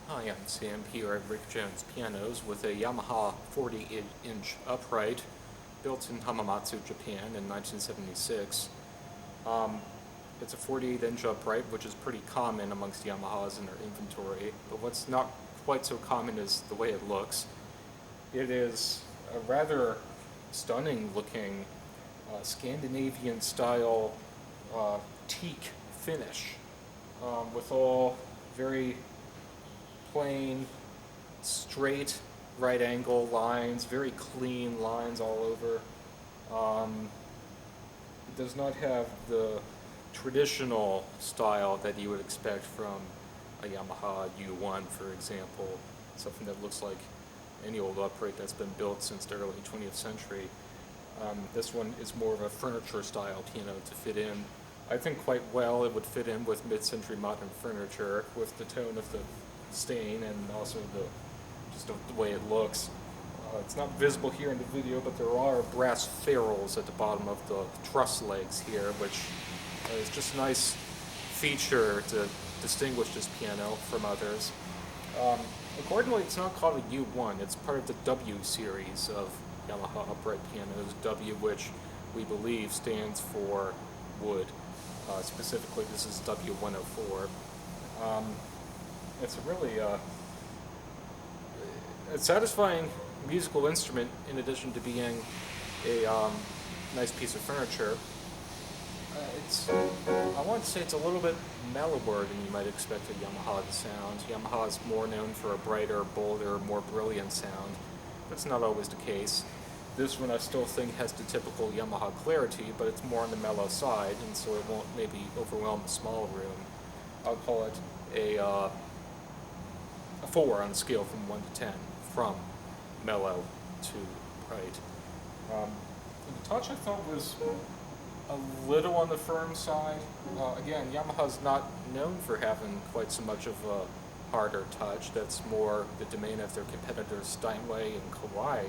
Hi, I'm Sam here at Rick Jones Pianos with a Yamaha 40-inch upright built in Hamamatsu, Japan in 1976. Um, it's a 48-inch upright, which is pretty common amongst Yamahas in their inventory, but what's not quite so common is the way it looks. It is a rather stunning looking Scandinavian style teak finish with all very plain, straight right angle lines, very clean lines all over. It does not have the traditional style that you would expect from a Yamaha U1, for example, something that looks like any old upright that's been built since the early 20th century. This one is more of a furniture style piano to fit in. I think quite well it would fit in with mid-century modern furniture with the tone of the stain and also just the way it looks. It's not visible here in the video, but there are brass ferrules at the bottom of the truss legs here, which is just a nice feature to distinguish this piano from others. Accordingly, it's not called a U1, it's part of the W series of Yamaha upright pianos, W which we believe stands for wood. Specifically, this is W104. It's a really a satisfying musical instrument in addition to being a nice piece of furniture. I want to say it's a little bit mellower than you might expect a Yamaha to sound. Yamaha is more known for a brighter, bolder, more brilliant sound. That's not always the case. This one I still think has the typical Yamaha clarity, but it's more on the mellow side, and so it won't maybe overwhelm a small room. I'll call it a 4 on a scale from 1 to 10, from mellow to bright. The touch I thought was a little on the firm side. Again, Yamaha's not known for having quite so much of a harder touch. That's more the domain of their competitors Steinway and Kawai.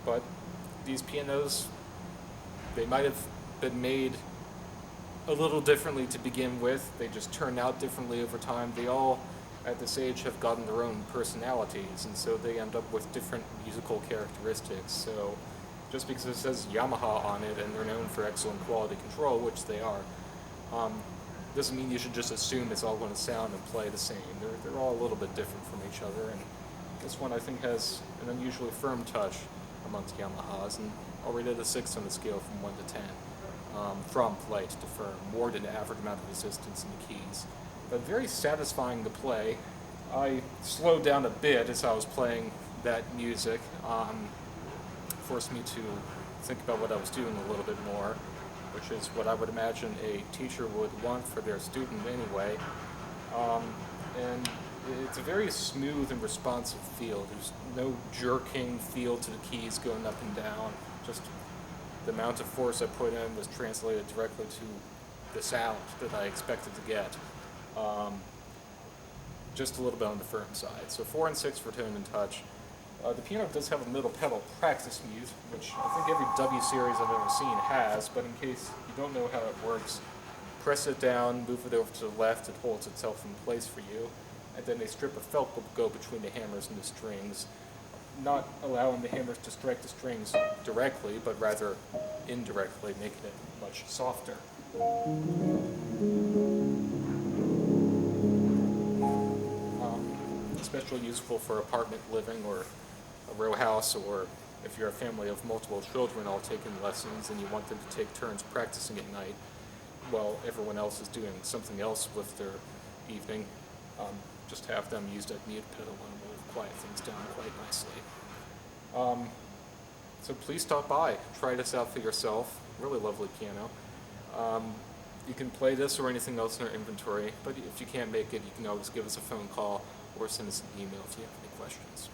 But these pianos, they might have been made a little differently to begin with. They just turn out differently over time. They all, at this age, have gotten their own personalities, and so they end up with different musical characteristics. So just because it says Yamaha on it and they're known for excellent quality control, which they are, doesn't mean you should just assume it's all going to sound and play the same. They're all a little bit different from each other, and this one I think has an unusually firm touch amongst Yamahas, and I'll rate it a 6 on the scale from 1 to 10. From light to firm, more than the average amount of resistance in the keys. But very satisfying to play. I slowed down a bit as I was playing that music. Forced me to think about what I was doing a little bit more, which is what I would imagine a teacher would want for their student anyway. And it's a very smooth and responsive feel. There's no jerking feel to the keys going up and down. Just the amount of force I put in was translated directly to the sound that I expected to get. Just a little bit on the firm side. So 4 and 6 for tone and touch. The piano does have a middle pedal practice mute, which I think every W series I've ever seen has, but in case you don't know how it works, press it down, move it over to the left, it holds itself in place for you, and then a strip of felt will go between the hammers and the strings, not allowing the hammers to strike the strings directly, but rather indirectly, making it much softer. Especially useful for apartment living or a row house, or if you're a family of multiple children all taking lessons and you want them to take turns practicing at night while everyone else is doing something else with their evening. Just have them use that mute pedal and it will quiet things down quite nicely. So please stop by, try this out for yourself. Really lovely piano. You can play this or anything else in our inventory, but if you can't make it, you can always give us a phone call or send us an email if you have any questions.